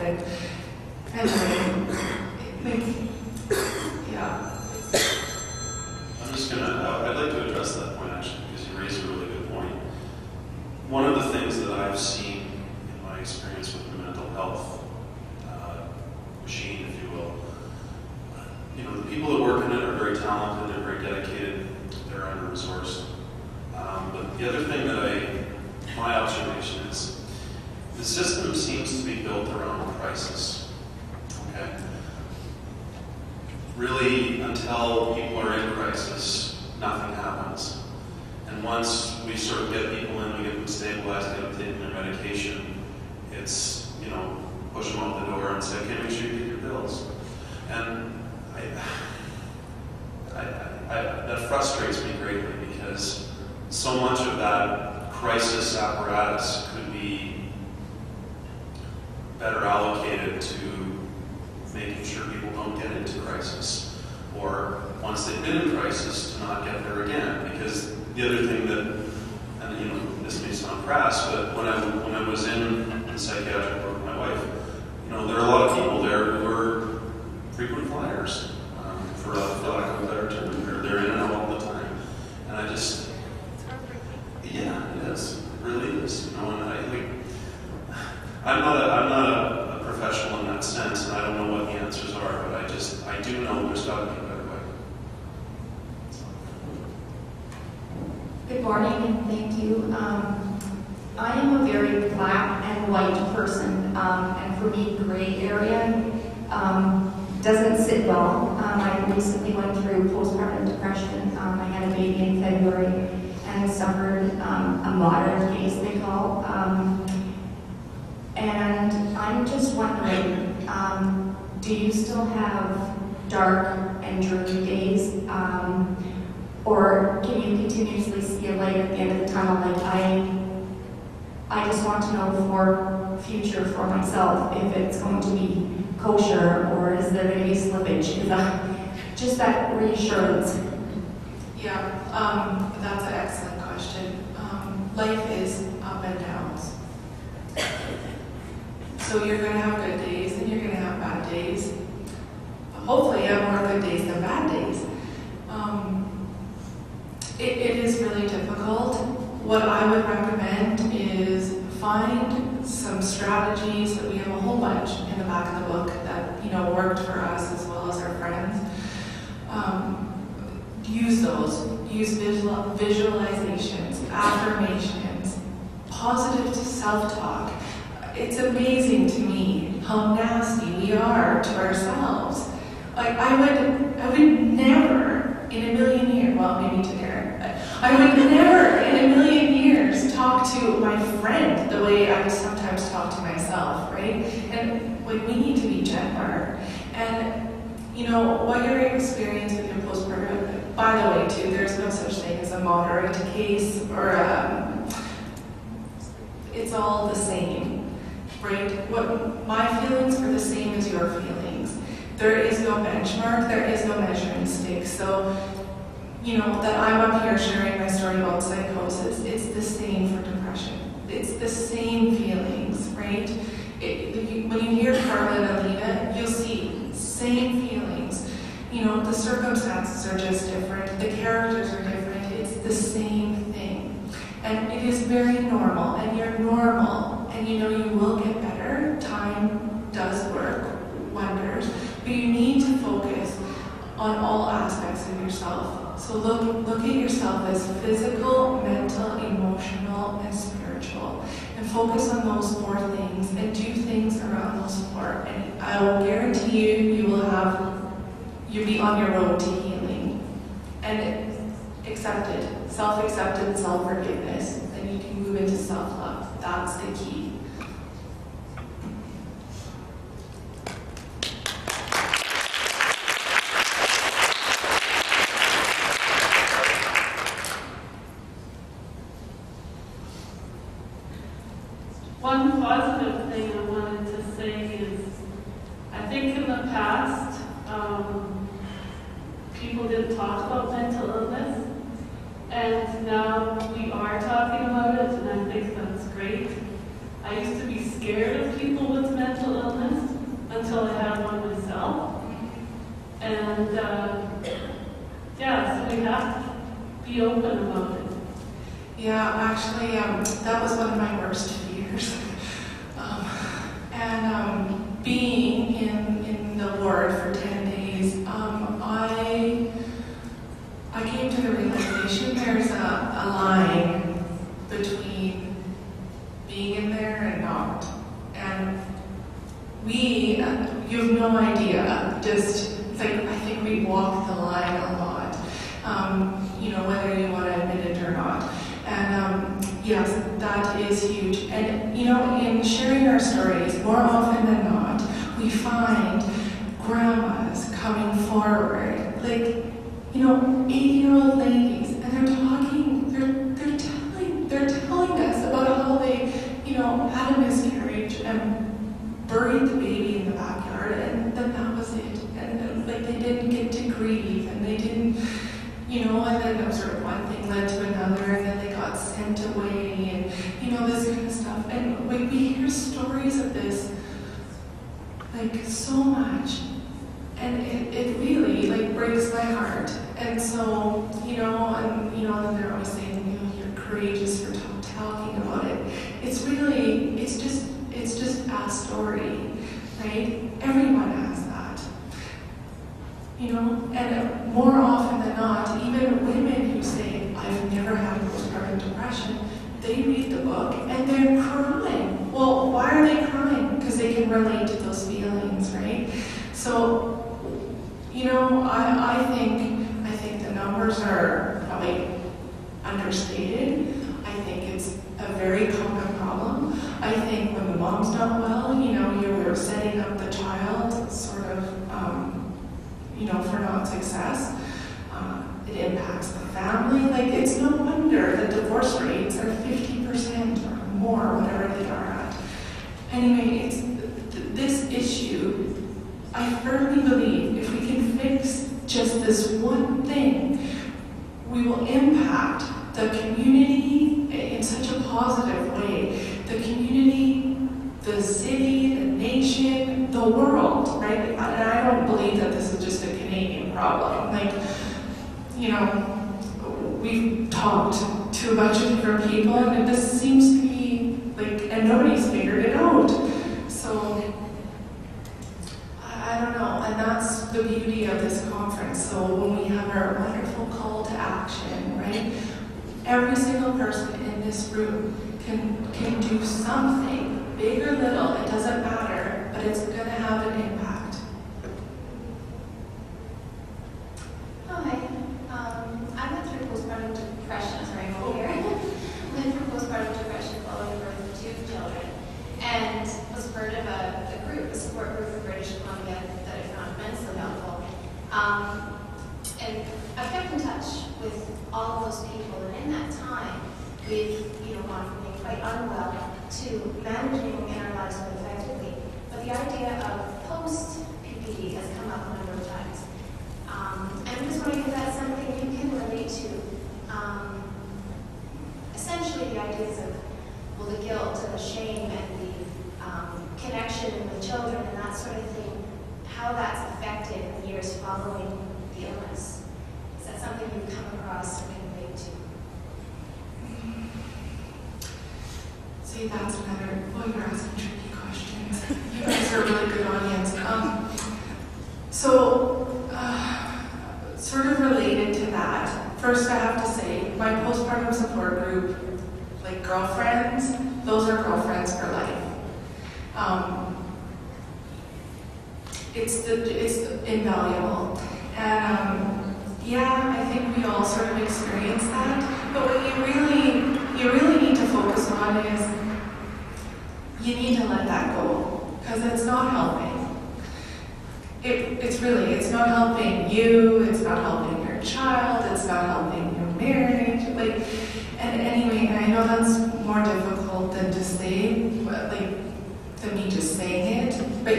it. And like, yeah. I'm just I'd like to address that point actually, because you raised a really good point. One of the things that I've seen in my experience with the mental health machine, if you will, the people that work in it are very talented, they're very dedicated, they're under-resourced. But the other thing my observation is, the system seems to be built around crisis. Okay? Really, until people are in crisis, nothing happens. And once we sort of get people in, we get them stabilized, get them taking their medication, it's, push them out the door and say, okay, make sure you get your bills. And that frustrates me greatly, because so much of that crisis apparatus could be better allocated to making sure people don't get into crisis, or once they've been in crisis, to not get there again. Because the other thing that, and this may sound crass, but when I was in the psychiatric ward with my wife, there are a lot of people there who are frequent flyers, for lack of a better term. They're in and out all the time, and I just, yeah, it is, it really is. And I'm not a professional in that sense, and I don't know what the answers are, but I do know there's got to be a better way. Good morning, and thank you. I am a very black and white person, and for me, gray area doesn't sit well. I recently went through postpartum depression. I had a baby in February and suffered a moderate case, they call. And I'm just wondering, do you still have dark and dreary days? Or can you continuously see a light at the end of the tunnel? Like, I just want to know for future for myself if it's going to be kosher, or is there going to be slippage? Just that reassurance. Yeah, that's an excellent question. Life is up and downs. So you're going to have good days and you're going to have bad days. Hopefully you have more good days than bad days. It is really difficult. What I would recommend is find some strategies that we have a whole bunch in the back of the book that worked for us as well as our friends. Use those. Use visualizations, affirmations, positive self-talk. It's amazing to me how nasty we are to ourselves. Like I would never in a million years, well maybe to Karen, I would never in a million years talk to my friend the way I would sometimes talk to myself, right? And we need to be gentler. And what your experience with your postpartum, by the way too, there's no such thing as a moderate case or it's all the same, right? What my feelings are the same as your feelings. There is no benchmark, there is no measuring stick. So, that I'm up here sharing my story about psychosis, it's the same for depression. It's the same feelings, right? When you hear Carla and Alina, you'll see same feelings. The circumstances are just different, the characters are different, it's the same thing. And it is very normal, and you're normal, and you will get better. Time does work wonders, but you need to focus on all aspects of yourself. So look at yourself as physical, mental, emotional, and spiritual, and focus on those 4 things, and do things around those 4. And I will guarantee you'll be on your road to healing. And self-acceptance, self-forgiveness, and you can move into self-love. That's the key. One positive thing I wanted to say is, I think in the past, people didn't talk about mental illness, and now we are talking about it, and I think that's great. be open about it. Yeah, actually, that was one of my worst fears. Being in the ward for 10 days, I came to the realization there's a line between being in there and not. And you have no idea, just like, I think we walk the line a lot, whether you want to admit it or not. And yes, that is huge. And, in sharing our stories, more often than not, we find grandmas coming forward, like, 80-year-old ladies, and they're talking, they're telling us about how they, had a miscarriage and buried the baby in the backyard, and then that was it. And like, they didn't get to grieve, and they didn't, and then sort of one thing led to another, and then they got sent away, and, this kind of stuff. And we hear stories of this, like, so much. And it really, like, breaks my heart. And so, then they're always saying, you're courageous for talking about it. It's just a story, right? Everyone has that. And more often than not, even women who say, I've never had postpartum depression, they read the book and they're crying. Well, why are they crying? Because they can relate to those feelings, right? So, I think the numbers are probably understated. I think it's a very common problem. I think when the mom's not well, you're setting up the child sort of, for non-success. It impacts the family. Like, it's no wonder that divorce rates are 50% or more, whatever they are at. Anyway, it's this issue. I firmly believe if we can fix just this one thing, we will impact the community in such a positive way. The community, the city, the nation, the world, right? And I don't believe that this is just a Canadian problem. Like, we've talked to a bunch of different people, and this seems to be like, and nobody's figured it out. So, I don't know, and that's the beauty of this conference. So when we have our wonderful call to action, right? Every single person in this room can do something, big or little, it doesn't matter, but it's going to have an impact. Hi, I went through postpartum depression, sorry, I'm over here. Went through postpartum depression following the birth of 2 children, and was part of a support group in British Columbia that I found immensely helpful. And I've kept in touch with all of those people, and in that time, we've gone from being quite unwell to managing in our lives quite effectively. But the idea of post-PPD has come up a number of times. And I'm just wondering if that's something you can relate to. Essentially, the ideas of, the guilt and the shame and the connection with children and that sort of thing, how that's affected in the years following the illness. Is that something you've come across or can relate to? See, that's another, you're asking tricky questions. You guys are a really good audience. Sort of related to that, first I have to say, my postpartum support group, like girlfriends, those are girlfriends for life. It's invaluable. And I think we all sort of experience that. But what you really need to focus on is you need to let that go, because it's not helping. It's not helping you, it's not helping your child, it's not helping your marriage. And anyway, I know that's more difficult than to say, than me just saying it. But